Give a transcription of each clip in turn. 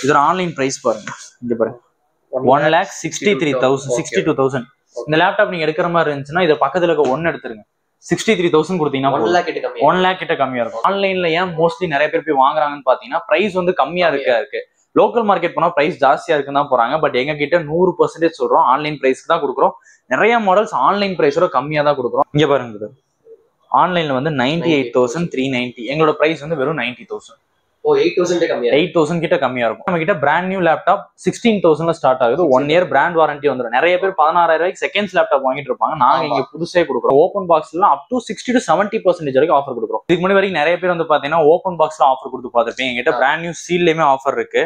இதோட online price பாருங்க, இங்க பாருங்க 1,63,000 62,000. இந்த லேப்டாப் நீங்க எடுக்கிற மாதிரி இருந்துச்சுன்னா இதை பக்கத்துல இருக்க 1 எடுத்துருங்க. 63,000 கொடுத்தீங்கன்னா 1 lakh கிட்ட கம்மியா இருக்கும். ஆன்லைன்ல ஏன் மோஸ்ட்லி நிறைய பேர் போய் வாங்குறாங்கன்னு பாத்தீங்கன்னா பிரைஸ் வந்து கம்மியா இருக்கு. லோக்கல் மார்க்கெட் போனா பிரைஸ் ஜாஸ்தியா இருக்குன்னு தான் போறாங்க. பட் எங்க கிட்ட 100% சொல்றோம் ஆன்லைன் பிரைஸ்க்கு தான் கொடுக்குறோம். நிறைய மாடல்ஸ் ஆன்லைன் பிரைஸோட கம்மியா தான் கொடுக்குறோம். இங்க பாருங்க, ஆன்லைன்ல வந்து 98,390, எங்களோட பிரைஸ் வந்து வெறும் 90,000. 8,000 கிட்ட கம்மியா இருக்கும். நம்ம கிட்ட பிராண்ட் நியூ லேப்டாப் 16,000 ஸ்டார்ட் ஆகுது. 1 year பிராண்ட் வாரண்டி வந்துடும். நிறைய பேர் 16,000 ரூபாய்க்கு செகண்ட்ஸ் லேப்டாப் வாங்கிட்டு இருப்பாங்க. நாங்க இங்க புதுசே கொடுக்குறோம். ஓப்பன் பாக்ஸ்ல அப் டு 60 to 70% வரைக்கும் ஆஃபர் கொடுக்குறோம். இதுக்கு முன்னாடி வரைக்கும் நிறைய பேர் வந்து பாத்தீங்கன்னா ஓப்பன் பாக்ஸ்ல ஆஃபர் கொடுத்து பார்த்துருப்பீங்க. எங்கிட்ட பிராண்ட் நியூ சீல்லயுமே ஆஃபர் இருக்கு.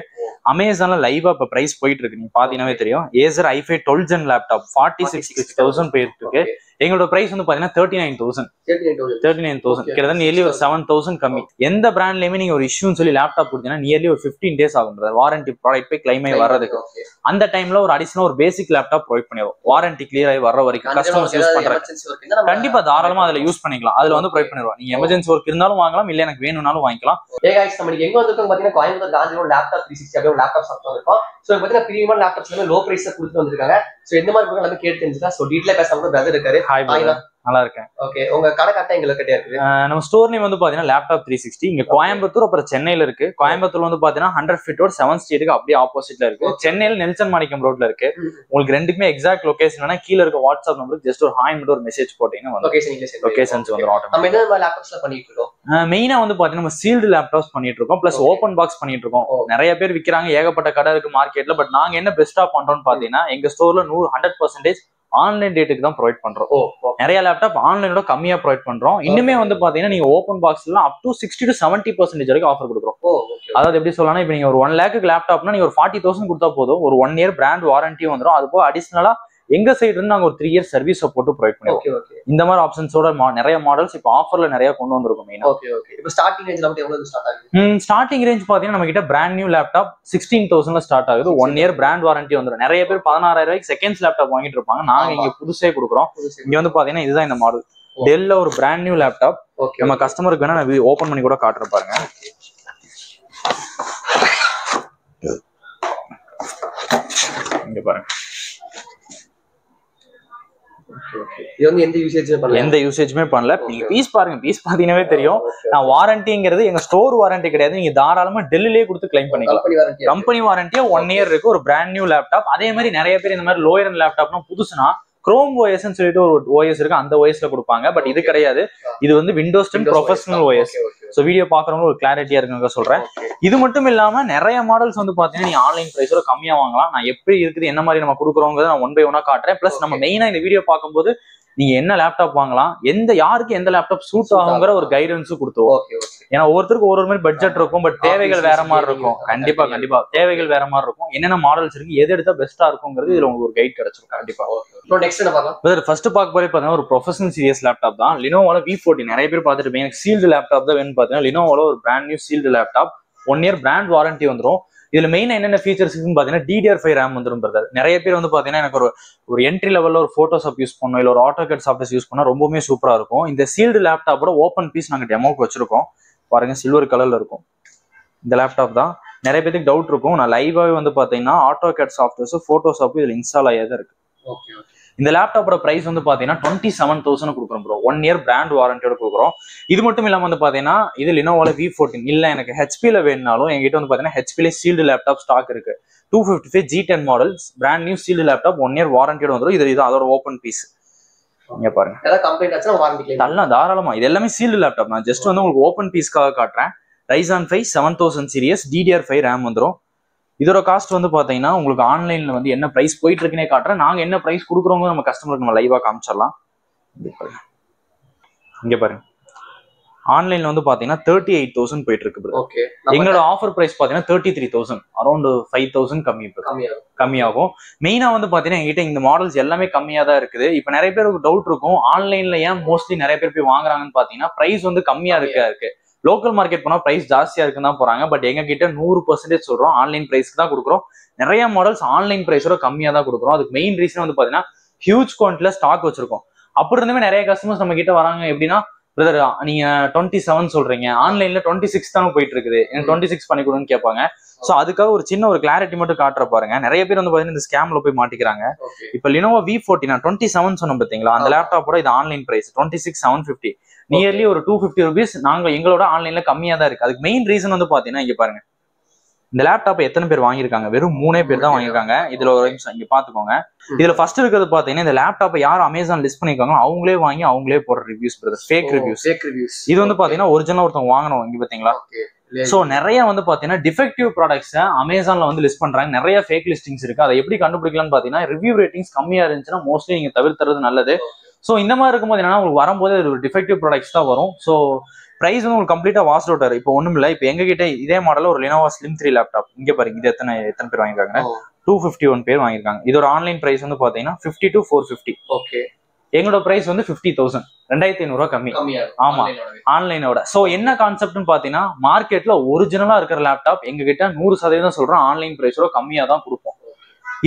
அமேசான்ல லைவா இப்ப பிரைஸ் போயிட்டு இருக்கு, நீங்க பாத்தீங்கன்னாவே தெரியும். Acer i5 12 Gen லேப்டாப் 46,000 போயிட்டு இருக்கு. எங்களோட பிரைஸ் வந்து பாத்தீங்கன்னா 39,000 கிட்டத்தட்ட நியர்லி ஒரு 7,000 கம்மி. எந்த பிராண்ட்லயுமே நீங்க ஒரு இஷ்யூன்னு சொல்லி லேப்டாப் கொடுத்தீங்கன்னா நியர்லி ஒரு 15 days ஆகும் வாரண்டி ப்ராடக்ட் போய் கிளைம் ஆகி வர்றதுக்கு. அந்த டைம்ல ஒரு அடிஷனல் ஒரு பேசிக் லேப்டாப் ப்ரொவைட் பண்ணிடுவோம். வாரண்டி கிளியர் ஆகி வர்ற வரைக்கும் கஸ்டமர்ஸ் யூஸ் பண்றாங்க. கண்டிப்பா தாராளமா அதுல யூஸ் பண்ணிக்கலாம். அதுல வந்து ப்ரொவைட் பண்ணிடுவோம். நீங்க எமர்ஜென்சி ஒர்க் இருந்தாலும் வாங்கலாம், இல்ல எனக்கு வேணும்னாலும் வாங்கிக்கலாம். எங்க வந்து பாத்தீங்கன்னா கோயம்புத்தூர் காந்தியோட லேப்டாப் 360 அப்படியே லேப்டாப் சாப்பிட்டு இருக்கும். சோ பாத்தீங்கன்னா பிரீமியம் லேப்டாப்ஸ் எல்லாமே லோ பிரைஸ்ல கொடுத்து வந்திருக்காங்க. சோ எந்த மாதிரி எல்லாமே கேட்டு தெரிஞ்சுக்கலாம். சோ டீடைலா பேசாம பிரதர் இருக்காரு. நல்லா இருக்கேன். ஓகே, உங்க கடை கரெக்டா எங்க லொகேட் இருக்கு? நம்ம ஸ்டோர் நேம் வந்து பாத்தீங்கன்னா லேப்டாப் 360. இங்க கோயம்புத்தூர் அப்புறம் சென்னையில இருக்கு. கோயம்புத்தூர் வந்து பாத்தீங்கன்னா 100 feet ரோட் 7th ஸ்ட்ரீட்டுக்கு அப்படியே ஆப்போசிட்ல இருக்கு. சென்னையில நெல்சன் மாணிக்கம் ரோட்ல இருக்கு. உங்களுக்கு ரெண்டுக்குமே எக்ஸாக்ட் லொகேஷன் வேணா கீழ இருக்க வாட்ஸ்அப் நம்பருக்கு ஜஸ்ட் ஒரு ஹாய் மட்டும் ஒரு மெசேஜ் போட்டீங்கன்னா லொகேஷன்ஸ் வந்துரும் ஆட்டோமேட்டிக்கா. நம்ம என்ன மாதிரி லேப்டாப்ஸ்ல பண்ணிட்டு இருக்கோம்? மெயினா வந்து பாத்தீங்கன்னா நம்ம சீல்டு லேப்டாப்ஸ் பண்ணிட்டு இருக்கோம். பிளஸ் ஓப்பன் பாக்ஸ் பண்ணிட்டு இருக்கோம். நிறைய பேர் விக்கிறாங்க, ஏகப்பட்ட கடை இருக்கு மார்க்கெட்ல. பட் நாங்க என்ன பெஸ்டா பண்றோம்னு பாத்தீங்கன்னா எங்க ஸ்டோர்ல 100% ஆன்லைன் டேட்டுக்கு தான் ப்ரொவைட் பண்றோம். நிறைய லேப்டாப் ஆன்லைனோட கம்மியா ப்ரொவைட் பண்றோம். இன்னுமே வந்து பாத்தீங்கன்னா நீங்க ஓப்பன் பாக்ஸ்ல அப் டு 60 to 70% வரைக்கும் ஆஃபர் கொடுக்குறோம். அதாவது எப்படி சொல்லலாம், இப்ப நீங்க ஒரு 1 lakh லேப்டாப்னா நீங்க ஒரு 40,000 கொடுத்தா போதும். ஒரு 1 year பிராண்ட் வாரண்டியும் வந்துடும். அது போக அடிஷனலா எங்க சைடு இருந்து நாங்க ஒரு 3 years சர்வீஸ் சப்போர்ட் ப்ரொவைட் பண்ணுவோம். இந்த மாதிரி ஆப்ஷன்ஸோட நிறைய மாடல்ஸ் இப்போ ஆஃபர்ல நிறைய கொண்டு வந்திருக்கும். மெயினா இப்போ ஸ்டார்டிங் ரேஞ்ச் நமக்கு எவ்வளவு ஸ்டார்ட் ஆகுது? ஸ்டார்டிங் ரேஞ்ச் பாத்தீங்கன்னா நம்ம கிட்ட பிராண்ட் நியூ லேப்டாப் 16,000 ஸ்டார்ட் ஆகுது. 1 year பிராண்ட் வாரண்டி வந்துடும். நிறைய பேர் 16,000 ரூபாய்க்கு செகண்ட்ஸ் லேப்டாப் வாங்கிட்டு இருப்பாங்க. நாங்க இங்க புதுசே கொடுக்குறோம். இங்க வந்து பாத்தீங்கன்னா இதுதான் இந்த மாடல். டெல்ல ஒரு பிராண்ட் நியூ லேப்டாப். நம்ம கஸ்டமருக்கு வேணா நான் ஓபன் பண்ணி கூட காட்டுறேன் பாருங்க. இங்க பாருங்க, எந்த யூசேஜுமே பண்ணல. நீங்க பீஸ் பாருங்க, பீஸ் பாத்தீங்கன்னாவே தெரியும். நான் வாரண்டிங்கிறது எங்க ஸ்டோர் வாரண்டி கிடையாது. நீங்க தாராளமா டெல்லிலே கொடுத்து கிளைம் பண்ணிக்கலாம். கம்பெனி வாரண்டியா 1 year இருக்கு. ஒரு பிராண்ட் நியூ லேப்டாப். அதே மாதிரி நிறைய பேர் இந்த மாதிரி லோயர் அண்ட் லேப்டாப்னா புதுசுனா குரோம் ஓஎஸ்ன்னு சொல்லிட்டு ஒரு ஓஎஸ் இருக்கு, அந்த ஓஎஸ்ல கொடுப்பாங்க. பட் இது கிடையாது. இது வந்து Windows 10 professional OS. So video பாக்குறவங்க ஒரு கிளாரிட்டியா இருக்குங்க சொல்றேன். இது மட்டும் இல்லாம நிறைய மாடல்ஸ் வந்து பாத்தீங்கன்னா நீங்க ஆன்லைன் பிரைஸோட கம்மியா வாங்கலாம். நான் எப்படி இருக்குது, என்ன மாதிரி நம்ம கொடுக்குறோங்கிறத நான் 1 by 1 காட்டுறேன். பிளஸ் நம்ம மெயினா இந்த வீடியோ பார்க்கும்போது நீங்க என்ன லேப்டாப் வாங்கலாம், யாருக்கு எந்த லேப்டாப் சூட் ஆகுங்கிற ஒரு கைடன்ஸும் கொடுத்துருவோம். ஏன்னா ஒவ்வொருத்தருக்கு ஒரு மாதிரி பட்ஜெட் இருக்கும். பட் தேவைகள் வேற மாதிரி இருக்கும். கண்டிப்பா தேவைகள் வேற மாதிரி இருக்கும். என்னென்ன மாடல்ஸ் இருக்கு, எது எடுத்தா பெஸ்டா இருக்குங்கிறது இதுல உங்களுக்கு ஒரு கைட் கிடைச்சிருக்கும். கண்டிப்பா ஃபர்ஸ்ட் பார்க்க போய் பாத்தீங்கன்னா ஒரு ப்ரொஃபஷனல் சீரியஸ் லேப்டாப் தான். லினோவோல V40 நிறைய பேர் பார்த்துட்டு எனக்கு சீல்டு லேப்டாப் தான் வேணும்னு பாத்தீங்கன்னா லினோவோல ஒரு brand new sealed laptop. 1 year brand warranty வந்துடும். இதுல மெயினா என்னென்ன ஃபீச்சர்ஸ் பாத்தீங்கன்னா DDR5 RAM வந்துடும். நிறைய பேர் வந்து பாத்தீங்கன்னா எனக்கு ஒரு என்ட்ரி லெவல்ல ஒரு போட்டோஷாப் யூஸ் பண்ணணும், இல்ல ஒரு ஆட்டோகேட் சாஃப்ட்வேர் யூஸ் பண்ணா ரொம்பவே சூப்பரா இருக்கும். இந்த சீல்டு லேப்டாப்போட ஓப்பன் பீஸ் நாங்க டெமோக்கு வச்சிருக்கோம் பாருங்க. சில்வர் கலர்ல இருக்கும் இந்த லேப்டாப் தான். நிறைய பேருக்கு டவுட் இருக்கும். நான் லைவாவே வந்து பாத்தீங்கன்னா ஆட்டோகேட் சாஃப்ட்வேர்ஸ் போட்டோஷாப் இதுல இன்ஸ்டால் ஆகியதான் இருக்கு. இந்த லேப்டாப்போட பிரைஸ் வந்து பாத்தீங்கன்னா 27,000 கொடுக்குறோம் ப்ரோ. 1 year பிராண்ட் வாரண்டியோட கொடுக்குறோம். இது மட்டும் இல்லாம வந்து பாத்தீங்கன்னா இது லினோவோல V14 இல்ல எனக்கு ஹெச்பில வேணும்னாலும் எங்கிட்ட வந்து பாத்தீங்கன்னா ஹெச்பில சீல்டு லேப்டாப் ஸ்டாக் இருக்கு. 255 G10 models brand new sealed laptop 1 year வாரண்டியோட வந்துடும். இது அதோட ஓப்பன் பீஸ். இங்க பாருங்க, நல்லா தாராளமா இது எல்லாமே சீல்டு லேப்டாப். நான் ஜஸ்ட் வந்து உங்களுக்கு ஓப்பன் பீஸ்க்காக காட்டுறேன். Ryzen 5 7000 சீரியஸ் DDR5 RAM வந்துடும். இதோட காஸ்ட் வந்து பாத்தீங்கன்னா உங்களுக்கு ஆன்லைன்ல வந்து என்ன பிரைஸ் போயிட்டு இருக்குன்னே காட்டுறேன். நாங்க என்ன பிரைஸ் கொடுக்குறோங்க நம்ம கஸ்டமருக்கு நம்ம லைவா காமிச்சிடலாம். இங்க பாருங்க, ஆன்லைன்ல வந்து பாத்தீங்கன்னா 38,000 போயிட்டு இருக்கு. எங்களோட ஆஃபர் பிரைஸ் பாத்தீங்கன்னா 33,000, அரௌண்ட் 5,000 கம்மியாகும். மெயினா வந்து பாத்தீங்கன்னா எங்கிட்ட இந்த மாடல்ஸ் எல்லாமே கம்மியா தான் இருக்குது. இப்ப நிறைய பேருக்கு டவுட் இருக்கும், ஆன்லைன்ல ஏன் மோஸ்ட்லி நிறைய பேர் போய் வாங்குறாங்கன்னு பாத்தீங்கன்னா பிரைஸ் வந்து கம்மியா இருக்கு. லோக்கல் மார்க்கெட் போனா பிரைஸ் ஜாஸ்தியா இருக்குன்னு தான் போறாங்க. பட் எங்க கிட்ட 100% சொல்றோம் ஆன்லைன் பிரைஸ்க்கு தான் கொடுக்குறோம். நிறைய மாடல்ஸ் ஆன்லைன் பிரைஸோட கம்மியா தான் கொடுக்குறோம். அதுக்கு மெயின் ரீசன் வந்து பாத்தீங்கன்னா ஹியூஜ் குவான்டிட்டில ஸ்டாக் வச்சிருக்கோம். அப்படி இருந்துமே நிறைய கஸ்டமர்ஸ் நம்ம கிட்ட வராங்க. எப்படின்னா பிரதர் நீங்க 27 சொல்றீங்க, ஆன்லைன்ல 26 தானே போயிட்டு இருக்குது, எனக்கு 26 பண்ணி கொடுன்னு கேட்பாங்க. சோ அதுக்காக ஒரு சின்ன ஒரு கிளாரிட்டி மட்டும் காட்டுற பாருங்க. நிறைய பேர் வந்து பாத்தீங்கன்னா இந்த ஸ்கேம்ல போய் மாட்டிக்கிறாங்க. இப்ப Lenovo V40 நான் 27 சொன்னோம் பாத்தீங்களா, அந்த லேப்டாப்போட இது ஆன்லைன் பிரைஸ் 26,750, நியர்லி ஒரு 250 rupees நாங்க எங்களோட ஆன்லைன்ல கம்மியா தான் இருக்கு. அதுக்கு மெயின் ரீசன் வந்து பாத்தீங்கன்னா இங்க பாருங்க, இந்த லேப்டாப் எத்தனை பேர் வாங்கியிருக்காங்க? வெறும் 3 பேர் தான் வாங்கியிருக்காங்க. இதுல ஒரு நிமிஷம் இங்க பாத்துக்கோங்க. இதுல ஃபர்ஸ்ட் இருக்கிறது பாத்தீங்கன்னா இந்த லேப்டாப்பை யாரும் அமேசான் லிஸ்ட் பண்ணிருக்காங்க அவங்களே வாங்கி அவங்களே போடுற ரிவ்யூஸ் பிரதர், ஃபேக் ரிவ்யூஸ். இது வந்து பாத்தீங்கன்னா ஒரிஜினல் ஒருத்தவங்க வாங்கணும் இங்க பாத்தீங்களா. சோ நிறைய வந்து பாத்தீங்கன்னா டிஃபெக்டிவ் ப்ராடக்ட்ஸ் அமேசான்ல வந்து லிஸ்ட் பண்றாங்க. நிறைய ஃபேக் லிஸ்டிங்ஸ் இருக்கு. அதை எப்படி கண்டுபிடிக்கலாம்னு பாத்தீங்கன்னா ரிவ்யூ ரேட்டிங்ஸ் கம்மியா இருந்துச்சுன்னா மோஸ்ட்லி நீங்க தவிர்த்துறது நல்லது. சோ இந்த மாதிரி இருக்கும்போது என்னன்னா உங்களுக்கு வரும்போது ஒரு டிஃபெக்டிவ் ப்ராடக்ட்ஸ் தான் வரும். சோ பிரைஸ் வந்து உங்களுக்கு கம்ப்ளீட்டா வாஸ்ட் அவுட் ஆகும். இப்போ ஒண்ணும் இல்ல, இப்போ எங்க கிட்ட இதே மாடல் ஒரு Lenovo Slim 3 லேப்டாப் இங்க பாருங்க. இது எத்தனை பேர் வாங்கிருக்காங்க? 251 பேர் வாங்கிருக்காங்க. இதோட ஆன்லைன் பிரைஸ் வந்து பாத்தீங்கன்னா 50 to 450. ஓகே, எங்களோட பிரைஸ் வந்து 50,000, 2,500 ரூபாய் கம்மி. ஆமா, ஆன்லைனோட. சோ என்ன கான்செப்ட்னு பாத்தீங்கன்னா மார்க்கெட்ல ஒரிஜினலா இருக்கிற லேப்டாப் எங்க கிட்ட 100% சொல்றோம் ஆன்லைன் பிரைஸோட கம்மியா தான் கொடுப்போம்.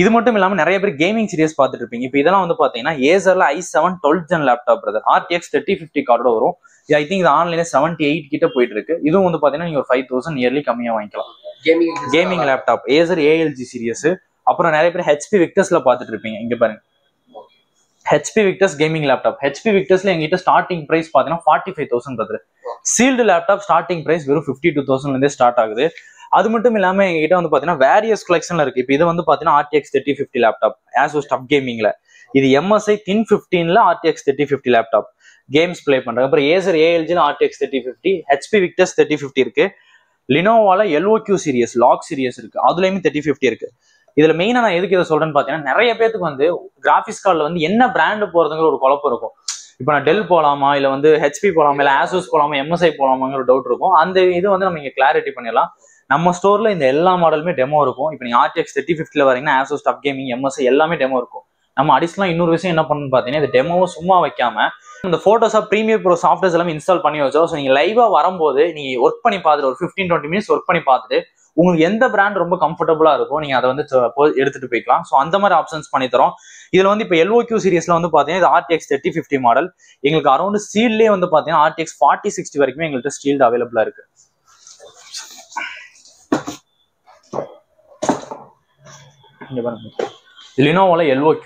இது மட்டும் இல்லாம நிறைய பேர் கேமிங் சீரிஸ் பாத்துட்டு இருப்பீங்க. இப்போ இதெல்லாம் வந்து பாத்தீங்கன்னா ஏசர்ல i7 12th gen laptop brother, RTX 3050 கார்டோட வரும். ஐ திங்க் இது ஆன்லைன்ல 78 கிட்ட போயிட்டு இருக்கு. இதுவும் வந்து பாத்தீங்கன்னா நீங்க ஒரு 5,000 நியர்லி கம்மியா வாங்கிக்கலாம். Gaming laptop Acer ALG series. அப்புறம் நிறைய பேர் HP Victusல பாத்துட்டு இருப்பீங்க. இங்க பாருங்க, HP Victus gaming laptop. HP Victusல எங்கிட்ட ஸ்டார்டிங் பிரைஸ் பாத்தீங்கன்னா 45,000 brother. Sealed laptop starting price வெறும் 52,000 இருந்தே ஸ்டார்ட் ஆகுது. அது மட்டும் இல்லாம எங்ககிட்ட வந்து பாத்தீங்கன்னா வேரியஸ் கலெக்ஷன்ல இருக்கு. இப்போ இது வந்து பாத்தீங்கன்னா RTX 3050 லேப்டாப் ASUS டப் கேமிங்ல. இது MSI Thin 15ல RTX 3050 laptop games play பண்றாங்க. அப்புறம் Acer ALG RTX 3050, HP Victus 3050 இருக்கு. லினோவால LOQ சீரியஸ் லாக் சீரியஸ் இருக்கு, அதுலயுமே 3050 இருக்கு. இதுல மெயினா நான் எதுக்கு இதை சொல்றேன்னு பாத்தீங்கன்னா நிறைய பேருக்கு வந்து கிராபிக்ஸ் கார்டுல வந்து என்ன பிராண்ட் போறதுங்கிற ஒரு குழப்பம் இருக்கும். இப்போ நான் டெல் போலாமா, இல்ல வந்து HP போலாமா, இல்ல ASUS போலாமா, MSI போலாமாங்கிற ஒரு டவுட் இருக்கும். அந்த இது வந்து நம்ம இங்க கிளாரிட்டி பண்ணிடலாம். நம்ம ஸ்டோர்ல இந்த எல்லா மாடலுமே டெமோ இருக்கும். இப்போ நீங்க RTX 3050ல வரீங்கன்னா ASUS டப் கேமிங், MSI எல்லாமே டெமோ இருக்கும். நம்ம அடிஷனலா இன்னொரு விஷயம் என்ன பண்ணணும்னு பாத்தீங்கன்னா இந்த டெமோவை சும்மா வைக்காம இந்த போட்டோஷாப் ப்ரீமியர் ப்ரோ சாஃப்ட்வேர்ஸ் எல்லாமே இன்ஸ்டால் பண்ணி வச்சோம். ஸோ நீங்க லைவா வரும்போது நீங்க ஒர்க் பண்ணி பார்த்துட்டு ஒரு 15-20 மினிட்ஸ் ஒர்க் பண்ணி பார்த்துட்டு உங்களுக்கு எந்த பிராண்ட் ரொம்ப கம்ஃபர்டபுளா இருக்கும் நீங்க அதை வந்து எடுத்துட்டு போய்க்கலாம். ஸோ அந்த மாதிரி ஆப்ஷன்ஸ் பண்ணி தரோம். இதுல வந்து இப்போ LOQ சீரிஸ்ல வந்து பாத்தீங்கன்னா இது RTX 3050 மாடல். எங்களுக்கு அரௌண்ட் ஸ்டீல்லே வந்து பாத்தீங்கன்னா RTX 4060 வரைக்குமே எங்கள்கிட்ட ஸ்டீல் அவைலபிளா இருக்கு. லினோவோல LOQ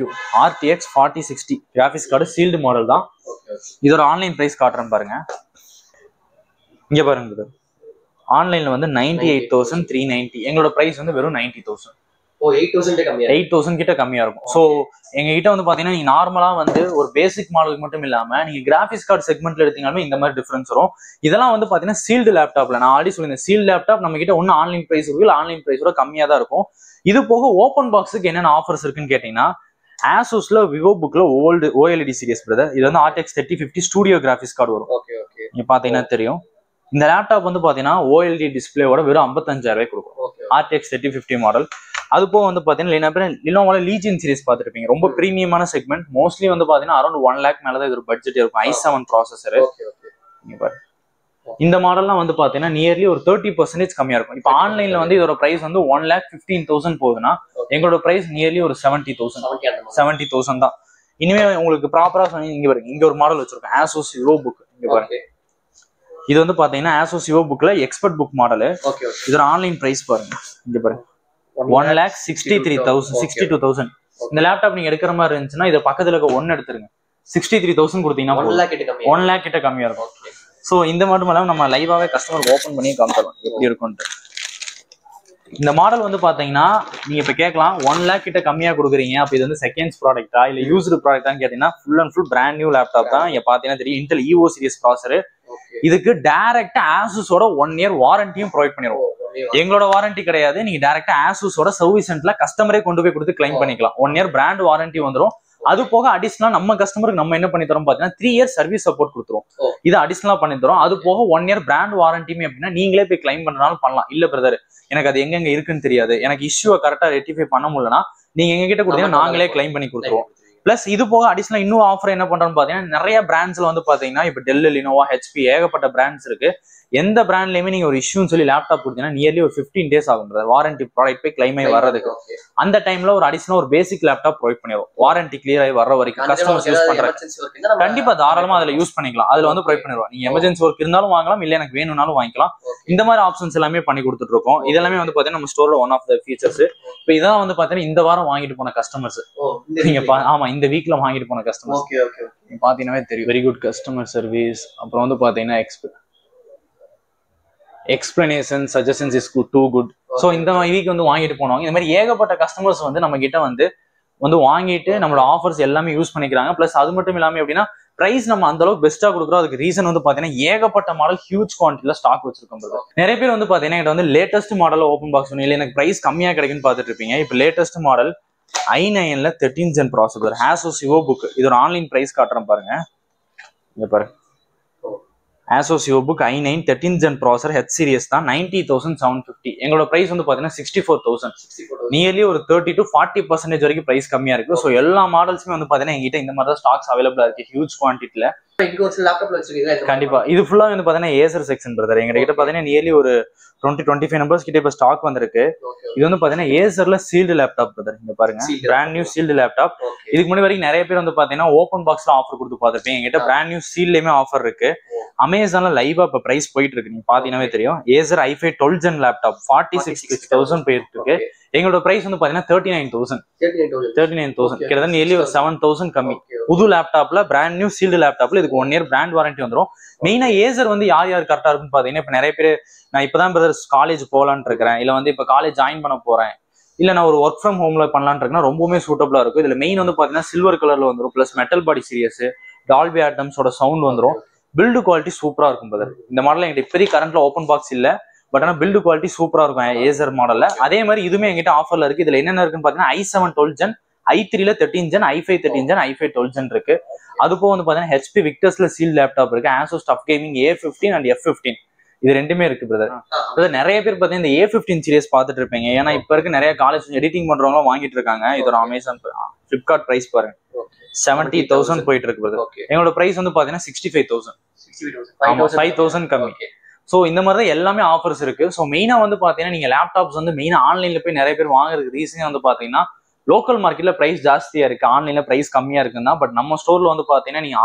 RTX 4060 graphics card sealed model தான். இதோட ஆன்லைன் பிரைஸ் காட்டுறேன் பாருங்க. இங்க பாருங்க, ஆன்லைன்ல வந்து 98,390, எங்களோட பிரைஸ் வந்து வெறும் 90,000. 8,000 கிட்ட கம்மியா இருக்கும். சோ எங்க கிட்ட வந்து பாத்தீங்கன்னா நீங்க நார்மலா வந்து ஒரு பேசிக் மாடலுக்கு மட்டும் இல்லாம நீங்க கிராபிக்ஸ் கார்டு செக்மெண்ட்ல எடுத்தீங்கன்னாலும் இந்த மாதிரி டிஃபரன்ஸ் வரும். இதெல்லாம் வந்து பாத்தீங்கன்னா சீல்டு லேப்டாப்ல நான் ஆல்ரெடி சொல்லியிருந்தேன், சீல்டு லேப்டாப் நம்ம கிட்ட ஒன்னும் ஆன்லைன் பிரைஸ் இருக்கு, ஆன்லைன் பிரைஸோட கம்மியா தான் இருக்கும். இது போக ஓப்பன் பாக்ஸுக்கு என்னென்ன ஆஃபர்ஸ் இருக்குன்னு கேட்டீங்கன்னா ASUSல விவோ புக்ல ஓல்டு OLED சீரிஸ் பிரதர், இது வந்து RTX 3050 ஸ்டூடியோ கிராபிக்ஸ் கார்டு வரும். நீங்க பாத்தீங்கன்னா தெரியும். இந்த லேப்டாப் வந்து பாத்தீங்கன்னா OLED டிஸ்பிளேவோட வெறும் 55,000 ரூபாய் கொடுக்கும். RTX 3050 model. அது போக வந்து பாத்தீங்கன்னா லினோவோல லீஜியன் சீரிஸ் பார்த்துருப்பீங்க, ரொம்ப பிரீமியமான செக்மெண்ட். மோஸ்ட்லி வந்து பாத்தீங்கன்னா அரௌண்ட் 1 lakh மேலதான் இது ஒரு பட்ஜெட் இருக்கும். i7 processor. இந்த மாடல்லாம் வந்து பாத்தீங்கன்னா நியர்லி ஒரு 30% கம்மியா இருக்கும். இப்போ ஆன்லைன்ல வந்து இதோட பிரைஸ் வந்து 1,15,000 போகுதுன்னா எங்களோட பிரைஸ் நியர்லி ஒரு 70,000 தான். இனிமே உங்களுக்கு ப்ராப்பரா சொன்னீங்க. இங்க பாருங்க, இங்க ஒரு மாடல் வச்சிருக்கோம் ASUS விவோ புக். இங்க பாருங்க, இது வந்து பாத்தீங்கன்னா ASUS விவோ புக்ல எக்ஸ்பர்ட் புக் மாடல். இதோட ஆன்லைன் பிரைஸ் பாருங்க, இங்க பாருங்க 1,63,000 இந்த லேப்டாப் நீங்க எடுக்கிற மாதிரி இருந்துச்சுன்னா இது பக்கத்துல இருக்க 1 எடுத்துருங்க, 63,000 கொடுத்தீங்கன்னா 1 lakh கிட்ட கம்மியா இருக்கும். ஸோ இந்த மட்டும் இல்லாமல் நம்ம லைவாவே கஸ்டமருக்கு ஓப்பன் பண்ணி காமிச்சிடலாம் எப்படி இருக்கும்ட்டு. இந்த மாடல் வந்து பாத்தீங்கன்னா நீங்க இப்ப கேட்கலாம் 1 lakh கிட்ட கம்மியா கொடுக்குறீங்க, அப்ப இது வந்து செகண்ட்ஸ் ப்ராடக்டா இல்ல யூஸ்டு ப்ராடக்டான்னு கேட்டீங்கன்னா full and full brand new laptop தான். இங்க பாத்தீங்கன்னா தெரியும், Intel EVO சீரிஸ் ப்ராசஸர். இதுக்கு டைரக்டா ASUSோட 1 year வாரண்டியும் ப்ரொவைட் பண்ணிடுவோம். எங்களோட வாரண்டி கிடையாது, நீங்க டைரக்டா ASUSோட சர்வீஸ் சென்டர்ல கஸ்டமரே கொண்டு போய் கொடுத்து கிளைம் பண்ணிக்கலாம். 1 year பிராண்ட் வாரண்டி வந்துடும். அது போக அடிஷனலா நம்ம கஸ்டமருக்கு நம்ம என்ன பண்ணி தரோம் பாத்தீங்கன்னா 3 years சர்வீஸ் சப்போர்ட் கொடுத்துரும். இது அடிஷனலா பண்ணி தரோம். அது போக 1 year பிராண்ட் வாரண்டியுமே அப்படின்னா நீங்களே போய் கிளைம் பண்றதுனாலும் பண்ணலாம். இல்ல பிரதர் எனக்கு அது எங்க இருக்குன்னு தெரியாது, எனக்கு இஷ்யூவை கரெக்டா ரெக்டிஃபை பண்ண முடியலன்னா நீங்க எங்க கிட்ட கொடுத்தீங்கன்னா நாங்களே கிளைம் பண்ணி கொடுத்துருவோம். பிளஸ் இது போக அடிஷனலா இன்னும் ஆஃபர் என்ன பண்றோம்னு பாத்தீங்கன்னா நிறைய பிராண்ட்ஸ்ல வந்து பாத்தீங்கன்னா இப்ப டெல், லினோவா, HP ஏகப்பட்ட பிராண்ட்ஸ் இருக்கு. எந்த பிராண்ட்லயுமே நீங்க ஒரு இஷ்யூன்னு சொல்லி லேப்டாப் கொடுத்தீங்கன்னா நியர்லி ஒரு 15 days ஆகும் வாரண்டி ப்ராடக்ட் போய் கிளைம் ஆகி வர்றதுக்கு. அந்த டைம்ல ஒரு அடிஷனல் ஒரு பேசிக் லேப்டாப் ப்ரொவைட் பண்ணிடுவோம். வாரண்டி கிளியர் ஆகி வர்ற வரைக்கும் கஸ்டமர்ஸ் யூஸ் பண்றாங்க கண்டிப்பா தாராளமா அதுல யூஸ் பண்ணிக்கலாம். அதுல வந்து ப்ரொவைட் பண்ணிடுவோம். நீங்க எமர்ஜென்சி ஒர்க் இருந்தாலும் வாங்கலாம், இல்ல எனக்கு வேணும்னாலும் வாங்கிக்கலாம். இந்த மாதிரி ஆப்ஷன்ஸ் எல்லாமே பண்ணி கொடுத்துட்டு இருக்கோம். இதெல்லாமே வந்து பாத்தீங்கன்னா நம்ம ஸ்டோர்ல ஒன் ஆஃப் த ஃபீச்சர்ஸ். இப்போ இதான் வந்து பாத்தீங்கன்னா இந்த வாரம் வாங்கிட்டு போன கஸ்டமர்ஸ். நீங்க ஆமா இந்த வீக்ல வாங்கிட்டு போன கஸ்டமர்ஸ் நீங்க பாத்தீங்கன்னா தெரியும். Very good customer service. அப்புறம் வந்து பாத்தீங்கன்னா explanation suggestions is good to good. So இந்த வீக் வந்து வாங்கிட்டு போனவங்க இந்த மாதிரி ஏகப்பட்ட கஸ்டமர்ஸ் வந்து நம்ம கிட்ட வந்து வாங்கிட்டு நம்மளோட ஆஃபர்ஸ் எல்லாமே யூஸ் பண்ணிக்கிறாங்க. பிளஸ் அது மட்டும் இல்லாம எப்படின்னா பிரைஸ் நம்ம அந்த அளவுக்கு பெஸ்ட்டா கொடுக்குறோம். அதுக்கு ரீசன் வந்து பாத்தீங்கன்னா ஏகப்பட்ட மாடல் ஹியூஜ் குவான்டிட்டில ஸ்டாக் வச்சிருக்கோம். நிறைய பேர் வந்து பாத்தீங்கன்னா என்கிட்ட வந்து லேட்டஸ்ட் மாடல் ஓப்பன் பாக்ஸ் ஒன்று இல்லை எனக்கு பிரைஸ் கம்மியா கிடைக்குன்னு பார்த்துட்டு இருப்பீங்க. இப்போ லேட்டஸ்ட் மாடல் i9ல 13th gen processor Asus EvoBook. இது ஒரு ஆன்லைன் பிரைஸ் காட்டுறேன் பாருங்க. இங்க பாருங்க Asus EvoBook i9 13th gen processor H series தான் 90,750. எங்களோட பிரைஸ் வந்து பாத்தீங்கன்னா 64,000. நியர்லி ஒரு 30 to 40% வரைக்கும் பிரைஸ் கம்மியா இருக்கு. ஸோ எல்லா மாடல்ஸுமே வந்து பாத்தீங்கன்னா எங்கிட்ட இந்த மாதிரி தான் ஸ்டாக்ஸ் அவைலபிளா இருக்கு ஹியூஜ் குவான்டிட்டில. கண்டிப்பா இது ஃபுல்லா வந்து பாத்தீங்கன்னா ஏசர் செக்ஷன் பிரதர். எங்க கிட்ட பாத்தீங்கன்னா நியர்லி ஒரு 20-25 நம்பர்ஸ் கிட்ட இப்ப ஸ்டாக் வந்திருக்கு. இது வந்து பாத்தீங்கன்னா ஏசர்ல சீல்டு லேப்டாப் பிரதர். இங்க பாருங்க பிராண்ட் நியூ சீல்டு லேப்டாப். இதுக்கு முன்னாடி வரைக்கும் நிறைய பேர் வந்து பாத்தீங்கன்னா ஓப்பன் பாக்ஸ்ல ஆஃபர் கொடுத்து பார்த்துருப்பீங்க. எங்கிட்ட பிராண்ட் நியூ சீல்ட்லயுமே ஆஃபர் இருக்கு. அமேசான்ல லைவா இப்ப பிரைஸ் போயிட்டு இருக்கு. நீங்க பாத்தீங்கன்னா தெரியும். Acer i5 12th gen laptop 46,000 போயிட்டு இருக்கு. எங்களோட பிரைஸ் வந்து பாத்தீங்கன்னா 39,000 கிட்டத்தட்ட நியர்லி ஒரு 7,000 கம்மி. புது லேப்டாப்ல பிராண்ட் நியூ சீல்டு லேப்டாப்ல இதுக்கு 1 year பிராண்ட் வாரண்டி வந்துடும். மெயினா ஏசர் வந்து யார் யார் கரெக்டா இருக்குன்னு பாத்தீங்கன்னா இப்ப நிறைய பேர் நான் இப்பதான் பிரதர் காலேஜ் போலான்னு இருக்கிறேன், இல்ல வந்து இப்ப காலேஜ் ஜாயின் பண்ண போறேன், இல்ல நான் ஒரு ஒர்க் ஃப்ரம் ஹோம்ல பண்ணலான்னு இருக்கேன்னா ரொம்பவுமே சூட்டபிளா இருக்கும். இதுல மெயின் வந்து பாத்தீங்கன்னா சில்வர் கலர்ல வந்துடும். Plus metal body serious Dolby ஆட்டம்ஸோட சவுண்ட் வந்துடும். பில்டு குவாலிட்டி சூப்பரா இருக்கும் பிரதர். இந்த மாடல் எங்கிட்ட இப்போதைக்கு கரண்ட்ல ஓப்பன் பாக்ஸ் இல்ல, பட் ஆனா பில்டு குவாலிட்டி சூப்பரா இருக்கும் ஏசர் மாடல்ல. அதே மாதிரி இதுவுமே எங்கிட்ட ஆஃபர்ல இருக்கு. இதுல என்னென்ன இருக்குன்னு பாத்தீங்கன்னா i7 12th gen, i3ல 13th gen, i5 13th gen, i5 12th gen இருக்கு. அது போக வந்து பாத்தீங்கன்னா HP விக்டர்ஸ்ல சீல் லேப்டாப் இருக்கு. Asus Tough Gaming A15 and F15 இது ரெண்டுமே இருக்கு பிரதர். நிறைய பேர் பாத்தீங்கன்னா இந்த A15 சீரிஸ் பாத்துட்டு இருப்பீங்க. ஏன்னா இப்ப இருக்க நிறைய காலேஜ் எடிட்டிங் பண்றவங்க வாங்கிட்டு இருக்காங்க. இதோட அமேசான் பிளிப்கார்ட் பிரைஸ் பாருங்க 70,000 போயிட்டு இருக்கு பிரதர். எங்களோட பிரைஸ் வந்து பாத்தீங்கன்னா 65,000. 5,000 கம்மி. ஸோ இந்த மாதிரி தான் எல்லாமே ஆஃபர்ஸ் இருக்கு. ஸோ மெயினா வந்து பாத்தீங்கன்னா நீங்க லேப்டாப்ஸ் வந்து மெயினா ஆன்லைன்ல போய் நிறைய பேர் வாங்குறதுக்கு ரீசன் வந்து பாத்தீங்கன்னா லோக்கல் மார்க்கெட்ல பிரைஸ் ஜாஸ்தியா இருக்கு, ஆன்லைன்ல பிரைஸ் கம்மியா இருக்குன்னா. பட் நம்ம ஸ்டோர்ல வந்து பாத்தீங்கன்னா நீங்க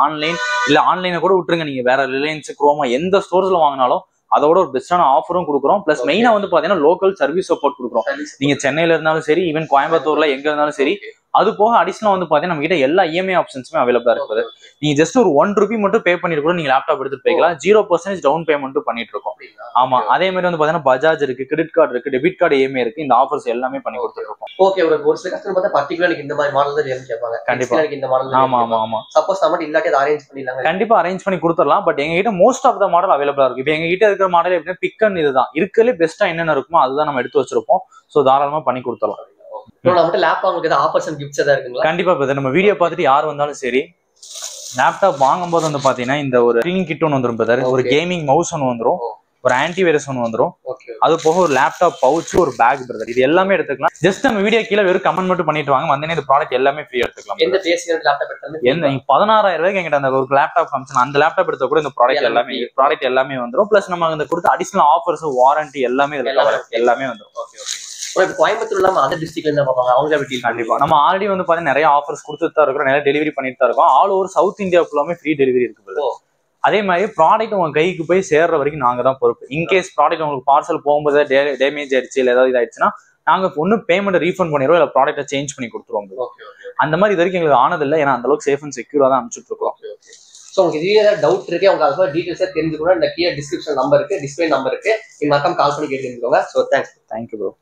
ஆன்லைனை கூட விட்டுருங்க, நீங்க வேற ரிலையன்ஸ் குரோமா எந்த ஸ்டோர்ஸ்ல வாங்கினாலும் அதோட ஒரு பெஸ்டான ஆஃபரும் கொடுக்குறோம். பிளஸ் மெயினா வந்து பாத்தீங்கன்னா லோக்கல் சர்வீஸ் சப்போர்ட் கொடுக்குறோம். நீங்க சென்னையில இருந்தாலும் சரி, ஈவன் கோயம்புத்தூர்ல எங்க இருந்தாலும் சரி. அது போக அடிஷனலா வந்து பாத்தீங்கன்னா நம்ம கிட்ட எல்லா இஎம்ஐ ஆப்ஷன்ஸுமே அவைலபிளா இருக்குது. நீங்க ஜஸ்ட் ஒரு ₹1 மட்டும் பே பண்ணிட்டு கூட நீங்க லேப்டாப் எடுத்துட்டு போய்க்கலாம். 0% டவுன் பேமெண்ட்டும் பண்ணிட்டு இருக்கோம். ஆமா அதே மாதிரி வந்து பாத்தீங்கன்னா பஜாஜ் இருக்கு, கிரெடிட் கார்டு இருக்கு, டெபிட் கார்டு இஎம்ஐ இருக்கு. இந்த ஆஃபர்ஸ் எல்லாமே பண்ணி கொடுத்துட்டு இருக்கோம். ஓகே ஒரு சில கஸ்டமர் பார்த்தா பர்టిక్యులர் இந்த மாதிரி மாடல் தான் வேணும் கேட்பாங்க. கண்டிப்பா இந்த மாடல். ஆமா ஆமா ஆமா சப்போஸ் நம்ம இல்லாட்டி அதை அரேஞ்ச் பண்ணிடலாம். கண்டிப்பா அரேஞ்ச் பண்ணி கொடுத்துடலாம். பட் எங்க கிட்ட மோஸ்ட் ஆஃப் த மாடல் அவைலபிளா இருக்கு. இப்போ எங்க கிட்ட இருக்கிற மாடல் எப்படின்னா பிக் அண்ட் இதுதான் இருக்கிறதுல பெஸ்டா என்னென்ன இருக்குமோ அதுதான் நம்ம எடுத்து வச்சிருப்போம். ஸோ தாராளமா பண்ணி கொடுத்துடலாம். கண்டிப்பா நம்ம வீடியோ பார்த்துட்டு யார் வந்தாலும் சரி லேப்டாப் வாங்கும்போது வந்து பாத்தீங்கன்னா இந்த ஒரு ஸ்கிரீன் கிட் ஒன்று வந்துரும் பிரதர், ஒரு கேமிங் மவுஸ் ஒன்று வந்துரும், ஒரு ஆன்டிவைரஸ் ஒன்று வந்துரும், அது போக ஒரு லேப்டாப் பவுச், ஒரு பேக் பிரதர். இது எல்லாமே எடுத்துக்கலாம். ஜஸ்ட் நம்ம வீடியோ கீழே வெறும் கமெண்ட் மட்டும் பண்ணிட்டு வாங்க, வந்தேனே இந்த ப்ராடக்ட் எல்லாமே ஃப்ரீ எடுத்துக்கலாம். எந்த பேசிக் லேப்டாப் எடுத்தாலும் எந்த 16,000 ரூபாய்க்கு எங்கிட்ட அந்த ஒரு லேப்டாப் ஃபங்க்ஷன் அந்த லேப்டாப் எடுத்த கூட இந்த ப்ராடக்ட் எல்லாமே வந்துரும். பிளஸ் நம்ம அந்த கொடுத்த அடிஷனல் ஆஃபர்ஸ், வாரண்டி எல்லாமே எல்லாமே வந்துரும். கோயம்புத்தூர் இல்லாம அதர் டிஸ்ட்ரிக்ட்ல இருந்து பார்ப்பாங்க, அவங்க எப்படி டீல்? கண்டிப்பா நம்ம ஆல்ரெடி வந்து பாத்தீங்கன்னா நிறைய ஆஃபர்ஸ் கொடுத்துட்டு தான் இருக்கிறோம், நிறைய டெலிவரி பண்ணிட்டு தான் இருக்கோம். ஆல் ஓவர் சவுத் இந்தியா ஃபுல்லாமே ஃப்ரீ டெலிவரி இருக்கு. அதே மாதிரி ப்ராடக்ட் உங்க கைக்கு போய் சேர்ற வரைக்கும் நாங்க தான் பொறுப்பு. இன்கேஸ் ப்ராடக்ட் உங்களுக்கு பார்சல் போகும்போது டேமேஜ் ஆயிடுச்சு இல்லை ஏதாவது இதாயிடுச்சுன்னா நாங்க ஒன்னு பேமெண்ட் ரீஃபண்ட் பண்ணிடுவோம், இல்லை ப்ராடக்ட்டை சேஞ்ச் பண்ணி கொடுத்துருவோம். அந்த மாதிரி இது வரைக்கும் எங்களுக்கு ஆனது இல்லை, ஏன்னா அந்த அளவுக்கு சேஃப் அண்ட் செக்யூரா தான் அனுப்பிச்சுட்டு இருக்கோம். ஸோ உங்களுக்கு இதுவே ஏதாவது டவுட் இருக்கு, அவங்க அதை டீட்டெயில்ஸாக தெரிஞ்சுக்கணும். இந்த கீழே டிஸ்கிரிப்ஷன் நம்பர் இருக்கு, டிஸ்பிளே நம்பர் இருக்கு, நீங்க மறக்காம கால் பண்ணி கேட்டு தெரிஞ்சுக்கோங்க. So thank you bro.